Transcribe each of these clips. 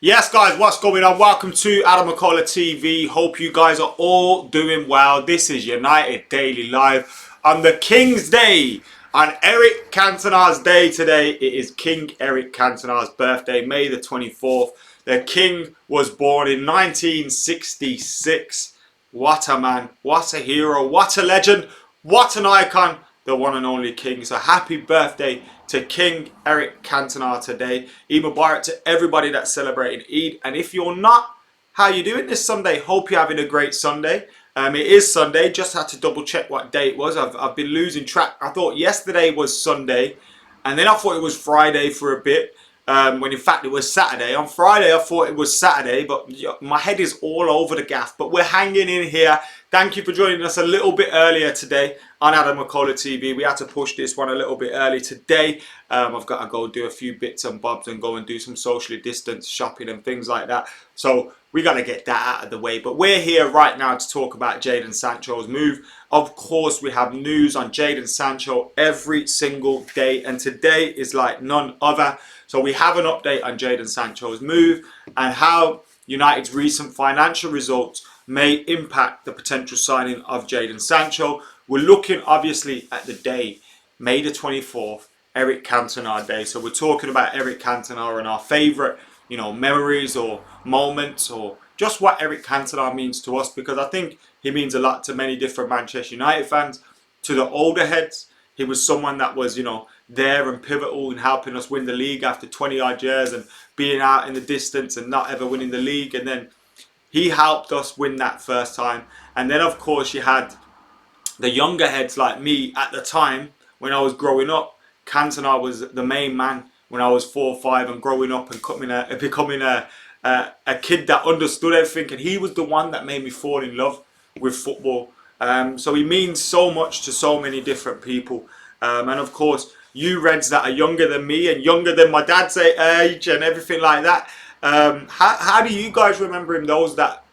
Yes, guys, what's going on? Welcome to AdamMcKola TV. Hope you guys are all doing well. This is United Daily Live on the King's Day, on Eric Cantona's day today. It is King Eric Cantona's birthday, May the 24th. The King was born in 1966. What a man, what a hero, what a legend, what an icon, the one and only King. So happy birthday to King Eric Cantona today. Eid Mubarak to everybody that's celebrating Eid. And if you're not, how you doing this Sunday? Hope you're having a great Sunday. It is Sunday. Just had to double check what day it was. I've been losing track. I thought yesterday was Sunday, and then I thought it was Friday for a bit. When in fact it was Saturday. On Friday I thought it was Saturday, but my head is all over the gaff. But we're hanging in here. Thank you for joining us a little bit earlier today on AdamMcKola TV. We had to push this one a little bit early today. I've got to go do a few bits and bobs and go and do some socially distanced shopping and things like that. So we got to get that out of the way. But we're here right now to talk about Jadon Sancho's move. Of course, we have news on Jadon Sancho every single day, and today is like none other. So we have an update on Jadon Sancho's move and how United's recent financial results may impact the potential signing of Jadon Sancho. We're looking obviously at the day, May the 24th, Eric Cantona Day. So we're talking about Eric Cantona and our favourite, memories or moments, or just what Eric Cantona means to us, because I think he means a lot to many different Manchester United fans. To the older heads, he was someone that was, there and pivotal in helping us win the league after 20 odd years and being out in the distance and not ever winning the league. And then he helped us win that first time. And then of course you had the younger heads like me at the time when I was growing up. Cantona was the main man when I was 4 or 5 and growing up and becoming a kid that understood everything. And he was the one that made me fall in love with football. So he means so much to so many different people. And of course, you Reds that are younger than me and younger than my dad's age and everything like that. How do you guys remember him? Those that,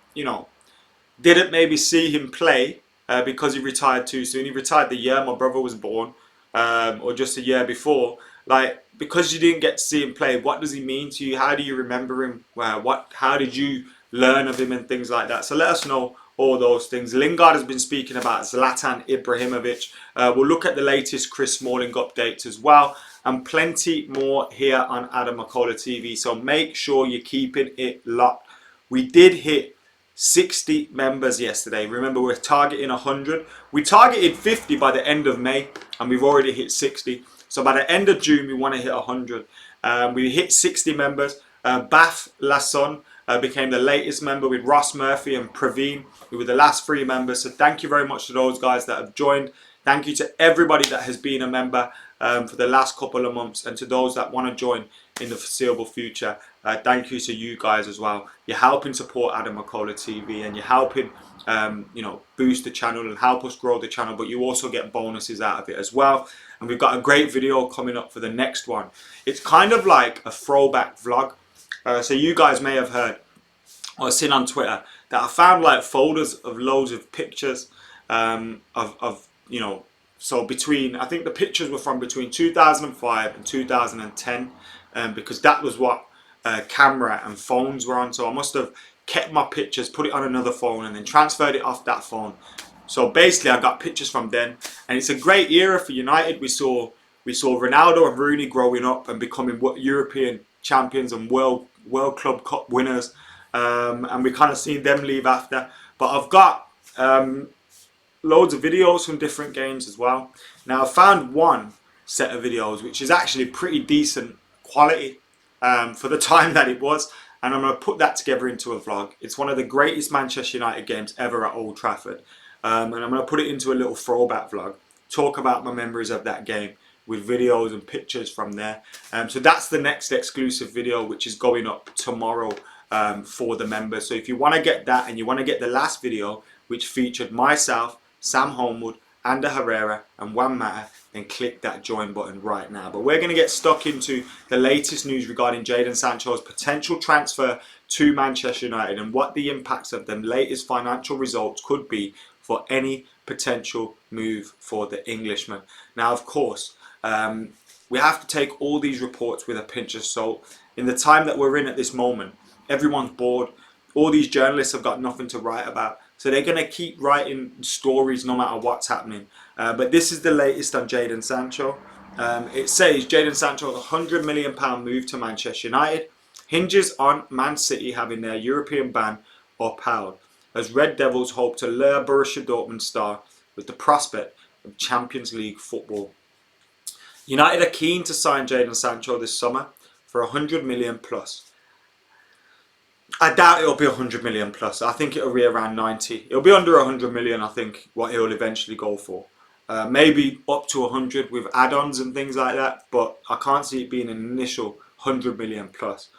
didn't maybe see him play because he retired too soon. He retired the year my brother was born, or just a year before. Like, because you didn't get to see him play, what does he mean to you? How do you remember him? How did you learn of him and things like that? So let us know all those things. Lingard has been speaking about Zlatan Ibrahimovic. We'll look at the latest Chris Smalling updates as well, and plenty more here on AdamMcKola TV. So make sure you're keeping it locked. We did hit 60 members yesterday. Remember, we're targeting 100. We targeted 50 by the end of May, and we've already hit 60. So by the end of June, we want to hit 100. We hit 60 members. Bath Lasson became the latest member with Ross Murphy and Praveen, who were the last 3 members. So thank you very much to those guys that have joined. Thank you to everybody that has been a member for the last couple of months, and to those that want to join in the foreseeable future. Thank you to you guys as well. You're helping support AdamMcKola TV, and you're helping boost the channel and help us grow the channel, but you also get bonuses out of it as well. And we've got a great video coming up for the next one. It's kind of like a throwback vlog. So you guys may have heard or seen on Twitter that I found like folders of loads of pictures so between, I think the pictures were from between 2005 and 2010, because that was what camera and phones were on. So I must have kept my pictures, put it on another phone, and then transferred it off that phone. So basically I got pictures from then, and it's a great era for United. We saw Ronaldo and Rooney growing up and becoming European champions and World Club Cup winners, and we kind of seen them leave after. But I've got loads of videos from different games as well. Now I found one set of videos which is actually pretty decent quality for the time that it was, and I'm going to put that together into a vlog. It's one of the greatest Manchester United games ever at Old Trafford, and I'm going to put it into a little throwback vlog, talk about my memories of that game with videos and pictures from there. So that's the next exclusive video, which is going up tomorrow for the members. So if you want to get that, and you want to get the last video which featured myself, Sam Homewood, Ander Herrera and Juan Mata, then click that join button right now. But we're going to get stuck into the latest news regarding Jadon Sancho's potential transfer to Manchester United and what the impacts of them latest financial results could be for any potential move for the Englishman. Now, of course, we have to take all these reports with a pinch of salt. In the time that we're in at this moment, Everyone's bored. All these journalists have got nothing to write about. So they're going to keep writing stories no matter what's happening. But this is the latest on Jadon Sancho. It says Jadon Sancho's £100 million move to Manchester United hinges on Man City having their European ban upheld, as Red Devils hope to lure Borussia Dortmund star with the prospect of Champions League football. United are keen to sign Jadon Sancho this summer for 100 million plus. I doubt it'll be 100 million plus. I think it'll be around 90. It'll be under 100 million, I think, what he'll eventually go for. Maybe up to 100 with add-ons and things like that, but I can't see it being an initial 100 million plus.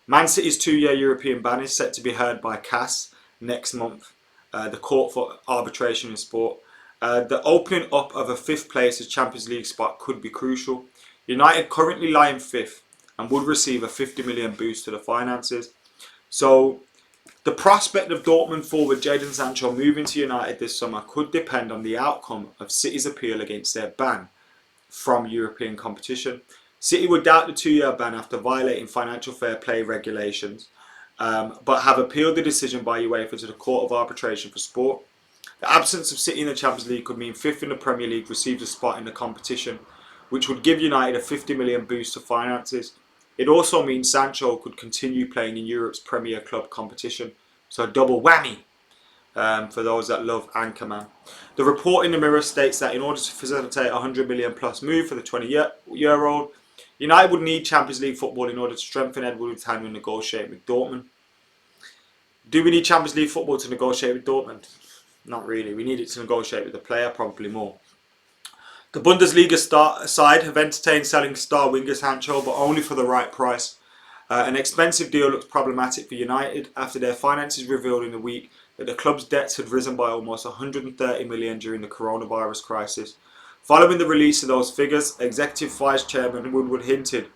Man City's 2-year European ban is set to be heard by CAS next month, the Court for Arbitration in Sport. The opening up of a 5th place as Champions League spot could be crucial. United currently lie in 5th and would receive a 50 million boost to the finances. So the prospect of Dortmund forward Jadon Sancho moving to United this summer could depend on the outcome of City's appeal against their ban from European competition. City would doubt the 2-year ban after violating financial fair play regulations, but have appealed the decision by UEFA to the Court of Arbitration for Sport. The absence of City in the Champions League could mean 5th in the Premier League receives a spot in the competition, which would give United a 50 million boost to finances. It also means Sancho could continue playing in Europe's Premier Club competition. So a double whammy for those that love Anchorman. The report in the Mirror states that in order to facilitate a 100 million plus move for the 20-year-old, United would need Champions League football in order to strengthen Ed Woodward's hand when negotiating with Dortmund. Do we need Champions League football to negotiate with Dortmund? Not really. We need it to negotiate with the player, probably more. The Bundesliga side have entertained selling star winger Sancho, but only for the right price. An expensive deal looks problematic for United after their finances revealed in the week that the club's debts had risen by almost 130 million during the coronavirus crisis. Following the release of those figures, Executive Vice Chairman Woodward hinted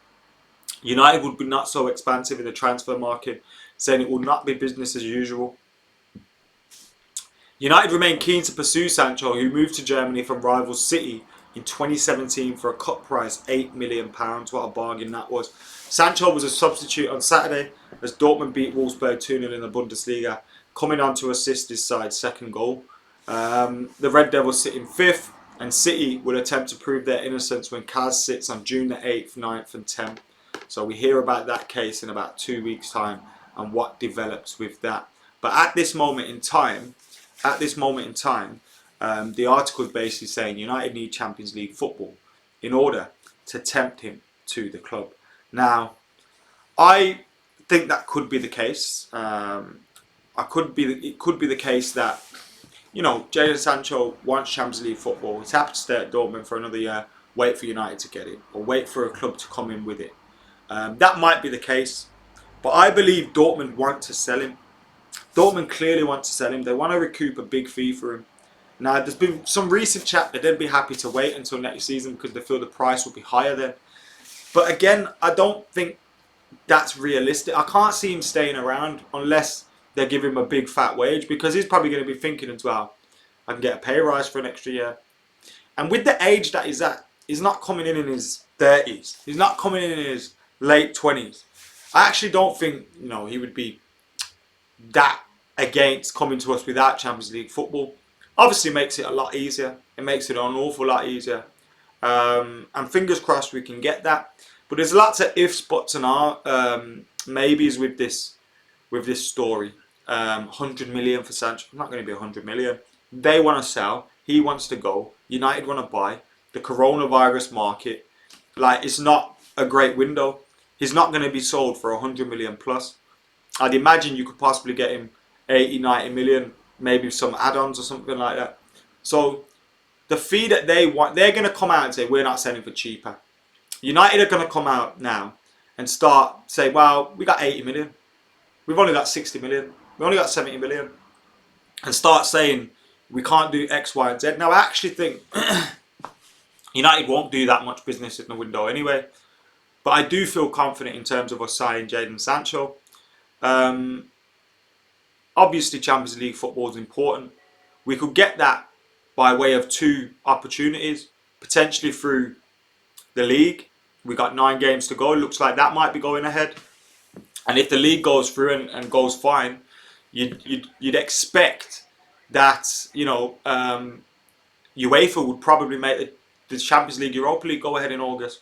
United would be not so expansive in the transfer market, saying it would not be business as usual. United remain keen to pursue Sancho, who moved to Germany from rival City in 2017 for a cut price £8 million. What a bargain that was. Sancho was a substitute on Saturday as Dortmund beat Wolfsburg 2-0 in the Bundesliga, coming on to assist his side's second goal. The Red Devils sit in 5th, and City will attempt to prove their innocence when Kaz sits on June the 8th, 9th and 10th. So we hear about that case in about 2 weeks' time and what develops with that. But at this moment in time, the article is basically saying United need Champions League football in order to tempt him to the club. Now, I think that could be the case. It could be the case that, Jadon Sancho wants Champions League football. He's happy to stay at Dortmund for another year, wait for United to get it, or wait for a club to come in with it. That might be the case, but I believe Dortmund want to sell him. Dortmund clearly want to sell him. They want to recoup a big fee for him. Now, there's been some recent chat that they'd be happy to wait until next season because they feel the price will be higher then. But again, I don't think that's realistic. I can't see him staying around unless they give him a big fat wage, because he's probably going to be thinking as well, I can get a pay rise for an extra year. And with the age that he's at, he's not coming in his 30s. He's not coming in his late 20s. I actually don't think, he would be that against coming to us without Champions League football. Obviously it makes it a lot easier. It makes it an awful lot easier. And fingers crossed we can get that. But there's lots of ifs, buts and maybes with this story. 100 million for Sancho. Not going to be 100 million. They want to sell. He wants to go. United want to buy. The coronavirus market, it's not a great window. He's not going to be sold for 100 million plus. I'd imagine you could possibly get him 80, 90 million, maybe some add-ons or something like that. So the fee that they want, they're going to come out and say, we're not selling for cheaper. United are going to come out now and say, well, we got 80 million. We've only got 60 million. We only got 70 million. And start saying, we can't do X, Y, and Z. Now, I actually think United won't do that much business in the window anyway. But I do feel confident in terms of us signing Jadon Sancho. Obviously, Champions League football is important. We could get that by way of 2 opportunities, potentially through the league. We got 9 games to go. Looks like that might be going ahead. And if the league goes through and goes fine, you'd expect that, you know, UEFA would probably make the Champions League, Europa League go ahead in August.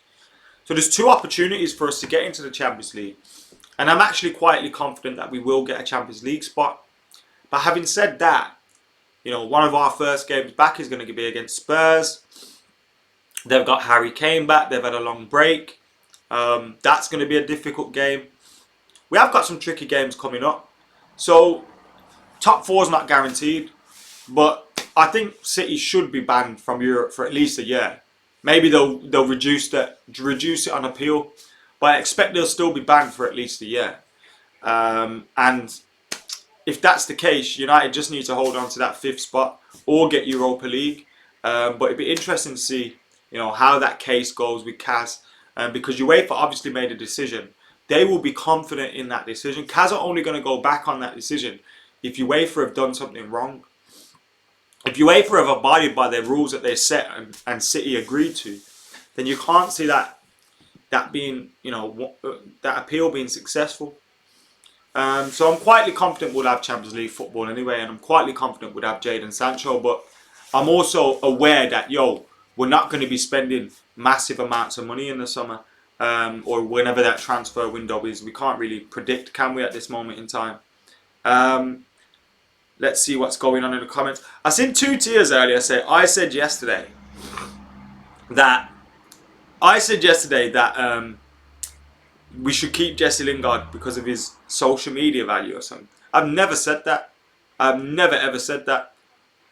So there's two opportunities for us to get into the Champions League. And I'm actually quietly confident that we will get a Champions League spot. But having said that, you know, one of our first games back is going to be against Spurs. They've got Harry Kane back. They've had a long break. That's going to be a difficult game. We have got some tricky games coming up. So top four is not guaranteed. But I think City should be banned from Europe for at least a year. Maybe they'll reduce it on appeal. But I expect they'll still be banned for at least a year. And if that's the case, United just need to hold on to that fifth spot or get Europa League. But it'd be interesting to see, you know, how that case goes with Kaz. Because UEFA obviously made a decision. They will be confident in that decision. Kaz are only going to go back on that decision if UEFA have done something wrong. If UEFA have abided by their rules that they set and City agreed to, then you can't see that being, you know, that appeal being successful. So I'm quietly confident we'll have Champions League football anyway, and I'm quietly confident we'll have Jadon Sancho. But I'm also aware that, we're not going to be spending massive amounts of money in the summer, or whenever that transfer window is. We can't really predict, can we, at this moment in time? Let's see what's going on in the comments. I seen 2 tiers earlier say, I said yesterday that we should keep Jesse Lingard because of his social media value or something. I've never said that. I've never ever said that.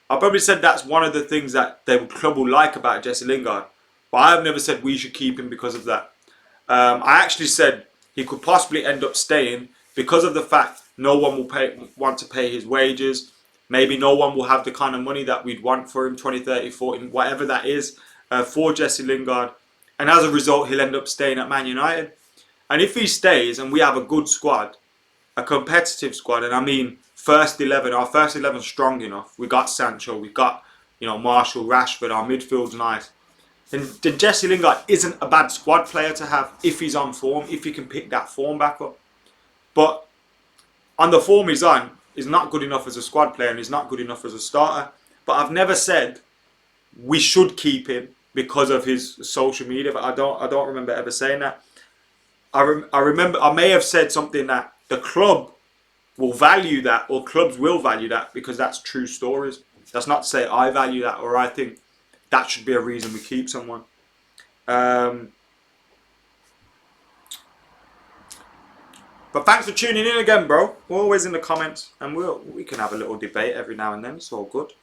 I probably said that's one of the things that the club will like about Jesse Lingard. But I've never said we should keep him because of that. I actually said he could possibly end up staying because of the fact no one will want to pay his wages. Maybe no one will have the kind of money that we'd want for him, 20, 30, 40, whatever that is, for Jesse Lingard. And as a result, he'll end up staying at Man United. And if he stays and we have a good squad, a competitive squad, and I mean first 11, our first 11 strong enough. We got Sancho, we got, Marshall, Rashford, our midfield's nice. Then Jesse Lingard isn't a bad squad player to have if he's on form, if he can pick that form back up. But on the form he's on, he's not good enough as a squad player and he's not good enough as a starter. But I've never said we should keep him because of his social media. But I don't remember ever saying that. I remember I may have said something that the club will value that, or clubs will value that, because that's true stories. That's not to say I value that or I think that should be a reason we keep someone. But thanks for tuning in again, bro. We're always in the comments, and we can have a little debate every now and then. It's all good.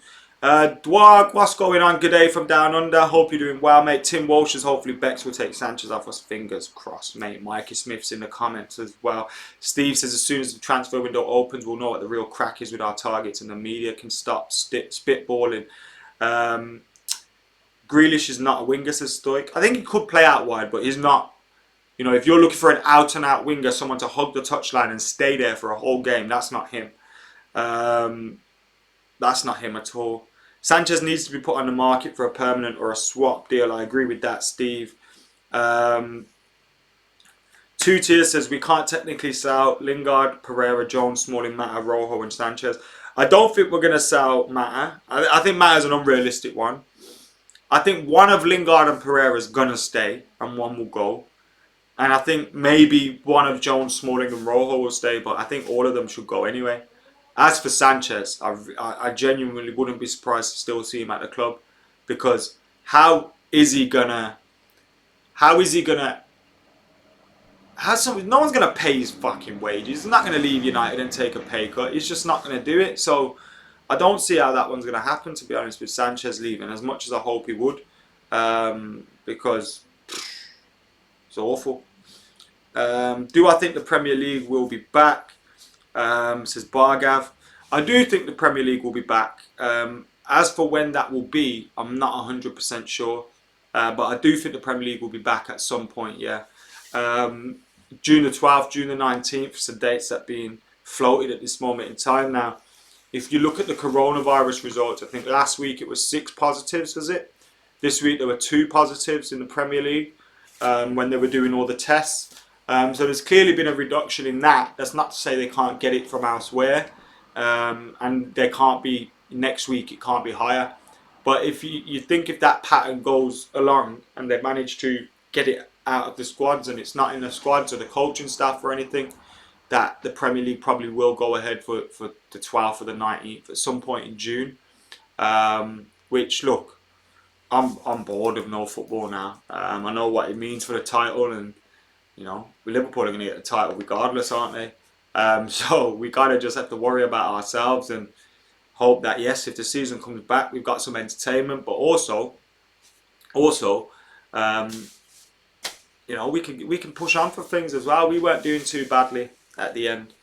Dwarg, what's going on? Good day from down under. Hope you're doing well, mate. Tim Walsh says hopefully Bex will take Sanchez off us. Fingers crossed, mate. Mikey Smith's in the comments as well. Steve says as soon as the transfer window opens, we'll know what the real crack is with our targets, and the media can stop spitballing. Grealish is not a winger, says Stoic. I think he could play out wide, but he's not. If you're looking for an out-and-out winger, someone to hug the touchline and stay there for a whole game, that's not him. That's not him at all. Sanchez needs to be put on the market for a permanent or a swap deal. I agree with that, Steve. 2 tiers says we can't technically sell Lingard, Pereira, Jones, Smalling, Mata, Rojo and Sanchez. I don't think we're going to sell Mata. I think Mata's an unrealistic one. I think one of Lingard and Pereira is going to stay and one will go. And I think maybe one of Jones, Smalling and Rojo will stay, but I think all of them should go anyway. As for Sanchez, I genuinely wouldn't be surprised to still see him at the club, because no one's gonna pay his fucking wages. He's not gonna leave United and take a pay cut. He's just not gonna do it. So I don't see how that one's gonna happen, to be honest, with Sanchez leaving, as much as I hope he would, because it's awful. Do I think the Premier League will be back? Says Bargav. I do think the Premier League will be back. As for when that will be, I'm not 100% sure. But I do think the Premier League will be back at some point, yeah. June the 12th, June the 19th, is the dates that are being floated at this moment in time. Now, if you look at the coronavirus results, I think last week it was 6 positives, was it? This week there were 2 positives in the Premier League when they were doing all the tests. So there's clearly been a reduction in that. That's not to say they can't get it from elsewhere, and they can't be next week. It can't be higher. But if you think if that pattern goes along and they manage to get it out of the squads and it's not in the squads or the coaching staff or anything, that the Premier League probably will go ahead for the 12th or the 19th at some point in June. Which, look, I'm bored of no football now. I know what it means for the title, and you know, Liverpool are going to get the title regardless, aren't they? So we gotta just have to worry about ourselves and hope that, yes, if the season comes back, we've got some entertainment, but also, you know, we can push on for things as well. We weren't doing too badly at the end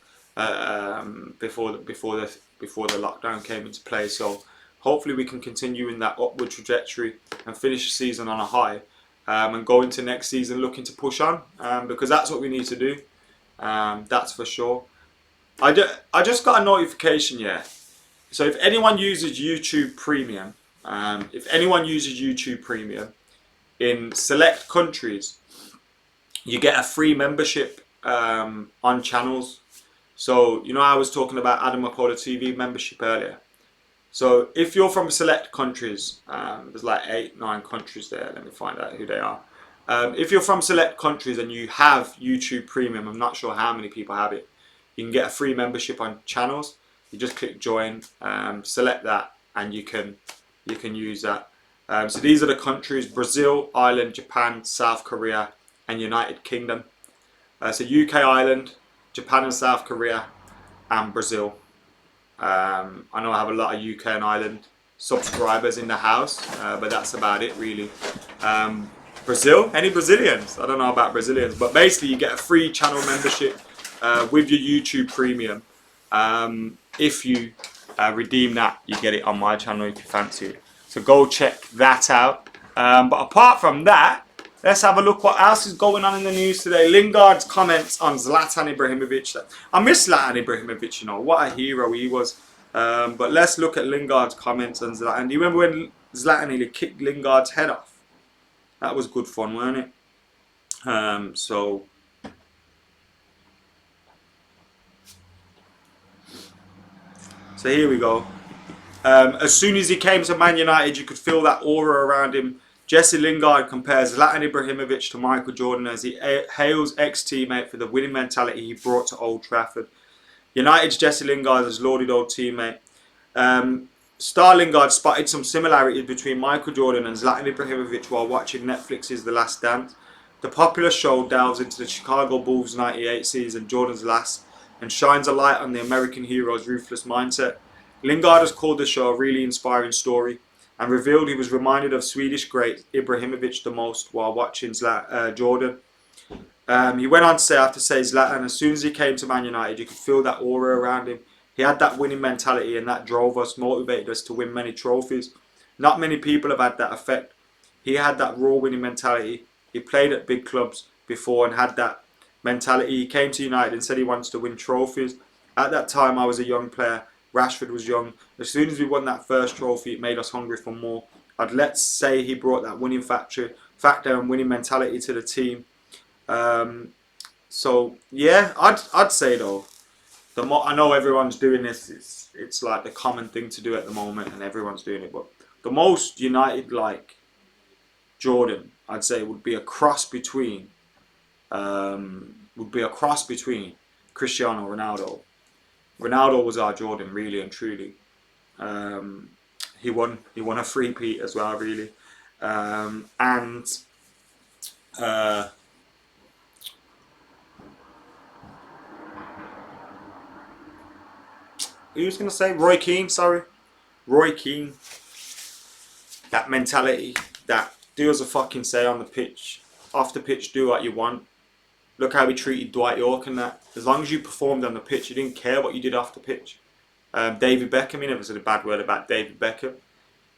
before the lockdown came into play. So hopefully we can continue in that upward trajectory and finish the season on a high, and go into next season looking to push on, because that's what we need to do. That's for sure. I just got a notification, yeah. So if anyone uses YouTube Premium, in select countries, you get a free membership on channels. So, you know, I was talking about AdamMcKola TV membership earlier. So if you're from select countries, there's like 8-9 countries there. Let me find out who they are. If you're from select countries and you have YouTube Premium, I'm not sure how many people have it, you can get a free membership on channels. You just click join, select that, and you can use that. So these are the countries: Brazil, Ireland, Japan, South Korea, and United Kingdom. So UK, Ireland, Japan and South Korea, and Brazil. I know I have a lot of UK and Ireland subscribers in the house, but that's about it really. Brazil, any Brazilians? I don't know about Brazilians, but basically you get a free channel membership with your YouTube Premium. If you redeem that, you get it on my channel if you fancy it. So go check that out. But apart from that, let's have a look what else is going on in the news today. Lingard's comments on Zlatan Ibrahimovic. I miss Zlatan Ibrahimovic, you know, what a hero he was. But let's look at Lingard's comments on Zlatan. Do you remember when Zlatan nearly kicked Lingard's head off? That was good fun, weren't it? So here we go. As soon as he came to Man United, you could feel that aura around him. Jesse Lingard compares Zlatan Ibrahimovic to Michael Jordan as he hails ex-teammate for the winning mentality he brought to Old Trafford. United's Jesse Lingard is lauded old teammate. Star Lingard spotted some similarities between Michael Jordan and Zlatan Ibrahimovic while watching Netflix's The Last Dance. The popular show delves into the Chicago Bulls' '98 season, Jordan's last, and shines a light on the American hero's ruthless mindset. Lingard has called the show a really inspiring story and revealed he was reminded of Swedish great Ibrahimovic the most while watching Jordan. He went on to say, I have to say, Zlatan, as soon as he came to Man United, you could feel that aura around him. He had that winning mentality, and that drove us, motivated us to win many trophies. Not many people have had that effect. He had that raw winning mentality. He played at big clubs before and had that mentality. He came to United and said he wants to win trophies. At that time, I was a young player. Rashford was young. As soon as we won that first trophy, it made us hungry for more. Let's say he brought that winning factor and winning mentality to the team. So yeah, I'd say though, I know everyone's doing this. It's like the common thing to do at the moment, and everyone's doing it. But the most United like Jordan, I'd say, would be a cross between Cristiano Ronaldo. Ronaldo was our Jordan, really and truly. He won a three-peat as well, really, and. Who was going to say? Roy Keane, sorry. Roy Keane. That mentality, that do as a fucking say on the pitch. Off the pitch, do what you want. Look how he treated Dwight Yorke and that. As long as you performed on the pitch, you didn't care what you did off the pitch. David Beckham, he never said a bad word about David Beckham.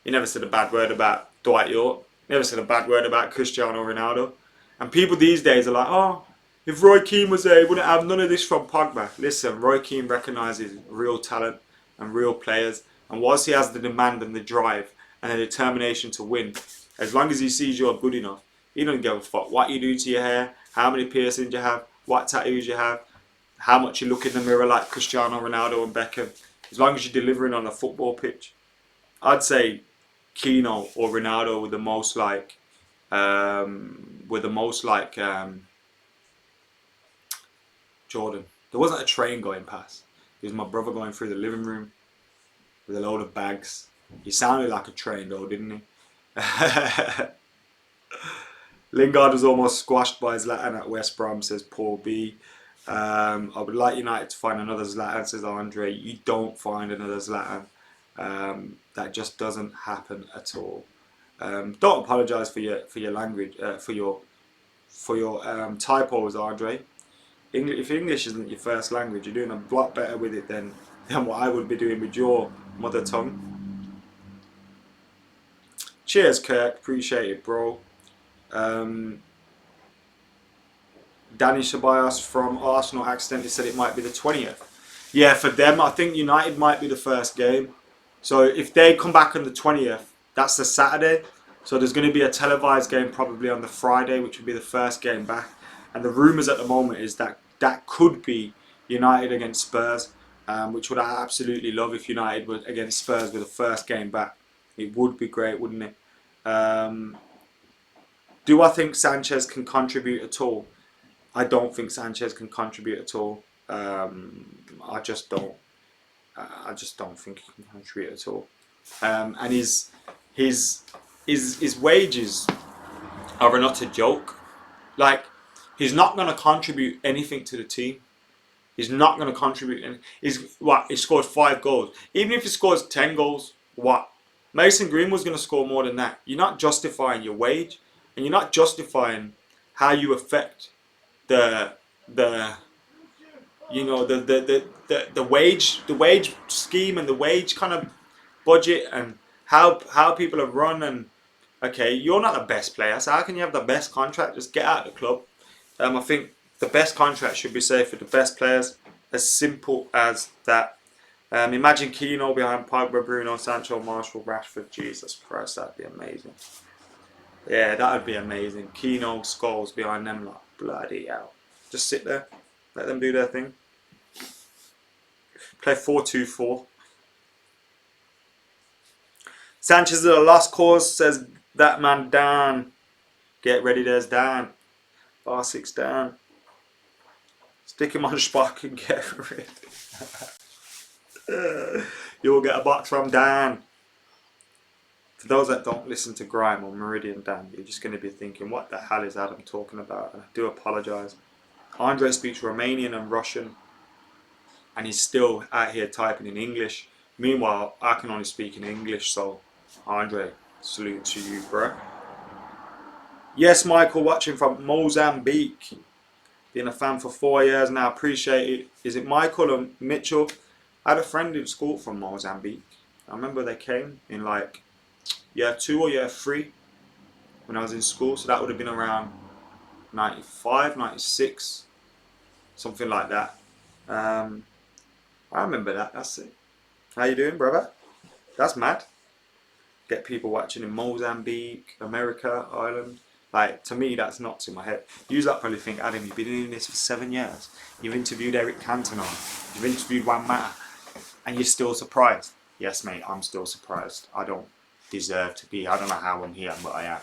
He never said a bad word about Dwight Yorke. He never said a bad word about Cristiano Ronaldo. And people these days are like, oh, if Roy Keane was there, he wouldn't have none of this from Pogba. Listen, Roy Keane recognises real talent and real players. And whilst he has the demand and the drive and the determination to win, as long as he sees you're good enough, he doesn't give a fuck what you do to your hair, how many piercings you have. what tattoos you have, how much you look in the mirror like Cristiano Ronaldo and Beckham. As long as you're delivering on a football pitch, I'd say Keno or Ronaldo were the most like, Jordan. There wasn't a train going past. It was my brother going through the living room with a load of bags. He sounded like a train though, didn't he? Lingard was almost squashed by Zlatan at West Brom, says Paul B. I would like United to find another Zlatan, says Andre. You don't find another Zlatan. That just doesn't happen at all. Don't apologise for your language, for your typos, Andre. If English isn't your first language, you're doing a lot better with it than what I would be doing with your mother tongue. Cheers, Kirk. Appreciate it, bro. Danny Ceballos from Arsenal accidentally said it might be the 20th. Yeah, for them, I think United might be the first game. So if they come back on the 20th, that's the Saturday. So there's going to be a televised game probably on the Friday, which would be the first game back. And the rumours at the moment is that that could be United against Spurs, which would I absolutely love if United were against Spurs with the first game back. It would be great, wouldn't it? Do I think Sanchez can contribute at all? I don't think Sanchez can contribute at all. I just don't. I just don't think he can contribute at all. And his wages are not a joke. Like, he's not going to contribute anything to the team. He's not going to contribute. He scored 5 goals. Even if he scores 10 goals, what? Mason Greenwood's going to score more than that. You're not justifying your wage, and you're not justifying how you affect the wage scheme and the wage kind of budget and how people are run. And okay, you're not the best player, so how can you have the best contract? Just get out of the club. I think the best contract should be saved for the best players. As simple as that. Imagine Keno behind Pogba, Bruno, Sancho, Marshall, Rashford. Jesus Christ, that'd be amazing. Yeah, that'd be amazing. Keno, Scholes behind them, like bloody hell. Just sit there, let them do their thing. Play 4-2-4. Sanchez is a lost cause, says that man Dan. Get ready, there's Dan. R6 Dan. Stick him on Spock and get rid. You'll get a box from Dan. For those that don't listen to Grime or Meridian Dan, you're just going to be thinking, what the hell is Adam talking about? And I do apologise. Andre speaks Romanian and Russian, and he's still out here typing in English. Meanwhile, I can only speak in English, so Andre, salute to you, bro. Yes, Michael, watching from Mozambique. Been a fan for 4 years now, appreciate it. Is it Michael or Mitchell? I had a friend in school from Mozambique. I remember they came in like year 2 or year 3 when I was in school, so that would have been around 95, 96, something like that. I remember that, that's it. How you doing, brother? That's mad. Get people watching in Mozambique, America, Ireland. Like, to me, that's nuts in my head. You lot probably think, Adam, you've been doing this for 7 years. You've interviewed Eric Cantona. You've interviewed Juan Mata. And you're still surprised. Yes, mate, I'm still surprised. I don't deserve to be. I don't know how I'm here, but I am.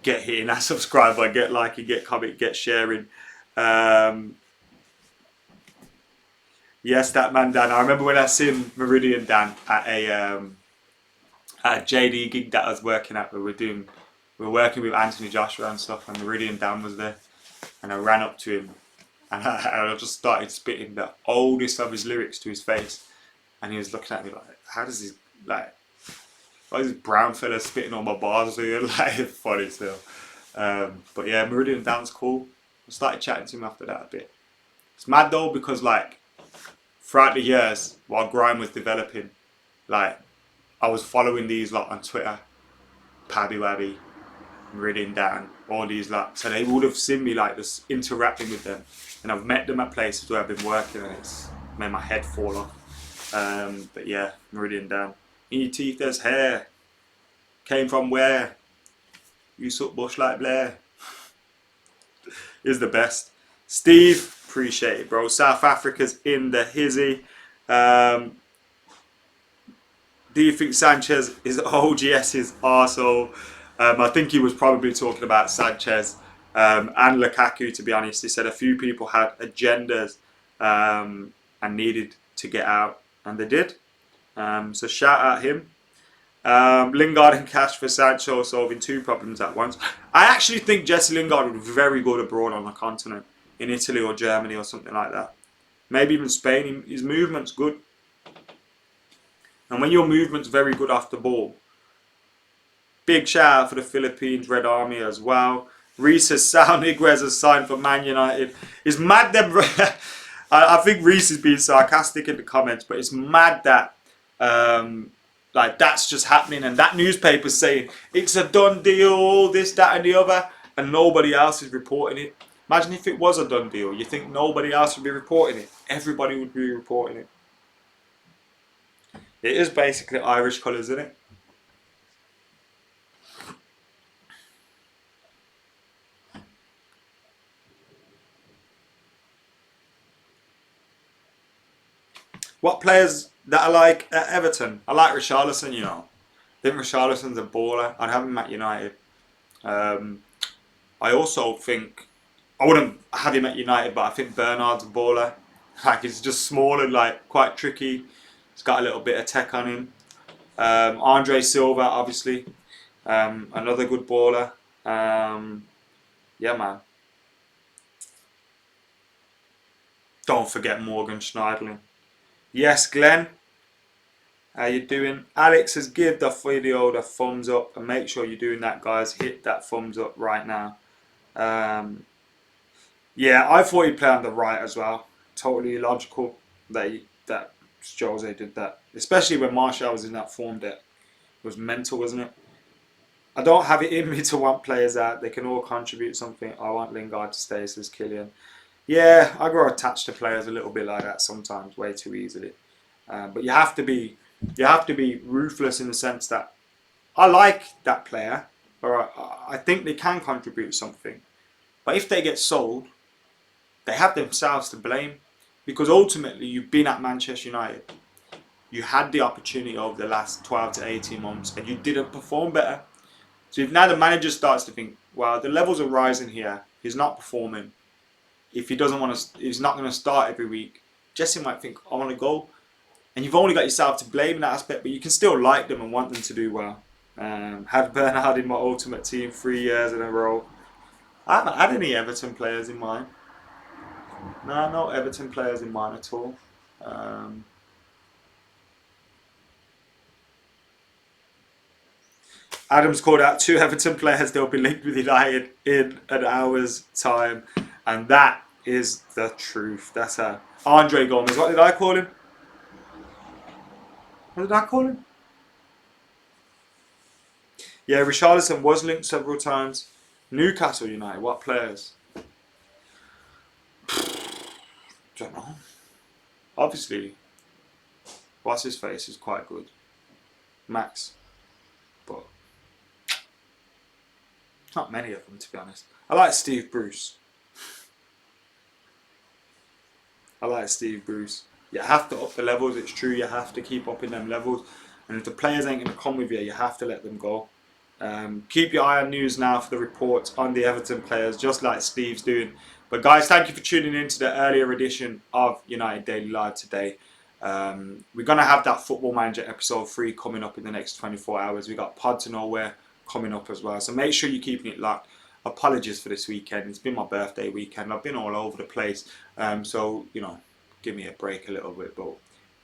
Get hitting that subscriber, get liking, get comment, get sharing. Yes, that man Dan. I remember when I seen Meridian Dan at a JD gig that I was working at. We were working with Anthony Joshua and stuff, and Meridian Dan was there, and I ran up to him, and I just started spitting the oldest of his lyrics to his face, and he was looking at me like, how does he like? Why is this brown fella spitting on my bars here? Like, it's funny still. But yeah, Meridian Dan's cool. I started chatting to him after that a bit. It's mad though, because like throughout the years while Grime was developing, like I was following these lot on Twitter, Pabby Wabby, Meridian Dan, all these lot. So they would have seen me like just interacting with them, and I've met them at places where I've been working, and it's made my head fall off. But yeah, Meridian Dan. In your teeth there's hair. Came from where? You suck bush like Blair. Is the best. Steve, appreciate it, bro. South Africa's in the hizzy. Do you think Sanchez is OGS's arsehole? I think he was probably talking about Sanchez and Lukaku, to be honest. He said a few people had agendas and needed to get out, and they did. So shout out him. Lingard and cash for Sancho solving two problems at once. I actually think Jesse Lingard would be very good abroad on the continent, in Italy or Germany or something like that. Maybe even Spain. His movement's good. And when your movement's very good off the ball, big shout out for the Philippines Red Army as well. Reese says Sal Niguez has signed for Man United. It's mad them. I think Reese is being sarcastic in the comments, but it's mad that like that's just happening, and that newspaper's saying it's a done deal, this, that, and the other, and nobody else is reporting it. Imagine if it was a done deal. You think nobody else would be reporting it? Everybody would be reporting it. It is basically Irish colours, isn't it? What players that I like at Everton? I like Richarlison, you know. I think Richarlison's a baller. I'd have him at United. I also think, I wouldn't have him at United, but I think Bernard's a baller. Like, he's just small and like quite tricky. He's got a little bit of tech on him. Andre Silva, obviously. Another good baller. Yeah, man. Don't forget Morgan Schneiderlin. Yes, Glenn. How you doing? Alex has given the video the thumbs up, and make sure you're doing that, guys. Hit that thumbs up right now. Yeah, I thought he'd play on the right as well. Totally illogical that Jose did that, especially when Martial was in that form. That was mental, wasn't it? I don't have it in me to want players out. They can all contribute something. I want Lingard to stay, says Killian. Yeah, I grow attached to players a little bit like that sometimes, way too easily. But you have to be ruthless in the sense that I like that player, or I think they can contribute something. But if they get sold, they have themselves to blame, because ultimately you've been at Manchester United. You had the opportunity over the last 12 to 18 months and you didn't perform better. So if now the manager starts to think, well, the levels are rising here, he's not performing. If he doesn't want to, he's not going to start every week. Jesse might think, I want to go. And you've only got yourself to blame in that aspect, but you can still like them and want them to do well. Had Bernard in my ultimate team 3 years in a row. I haven't had any Everton players in mine. No Everton players in mine at all. Adam's called out 2 Everton players. They'll be linked with United in an hour's time. And that is the truth. That's Andre Gomez. What did I call him? What did I call him? Yeah, Richarlison was linked several times. Newcastle United. What players? Don't know. Obviously, what's his face is quite good. Max. But not many of them, to be honest. I like Steve Bruce. You have to up the levels, it's true. You have to keep upping them levels. And if the players ain't going to come with you, you have to let them go. Keep your eye on news now for the reports on the Everton players, just like Steve's doing. But guys, thank you for tuning in to the earlier edition of United Daily Live today. We're going to have that Football Manager episode 3 coming up in the next 24 hours. We got Pod to Nowhere coming up as well. So make sure you're keeping it locked. Apologies for this weekend. It's been my birthday weekend. I've been all over the place. So, you know, give me a break a little bit. But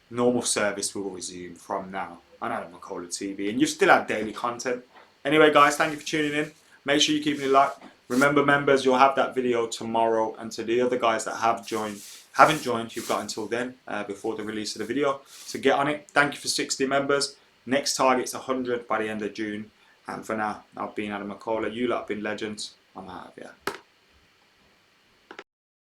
normal service will resume from now on AdamMcKola TV. And you've still had daily content. Anyway, guys, thank you for tuning in. Make sure you're keeping it locked. Remember, members, you'll have that video tomorrow. And to the other guys that haven't joined, you've got until then, before the release of the video. So get on it. Thank you for 60 members. Next target's 100 by the end of June. And for now, I've been AdamMcKola. You lot have been legends. I'm out of here.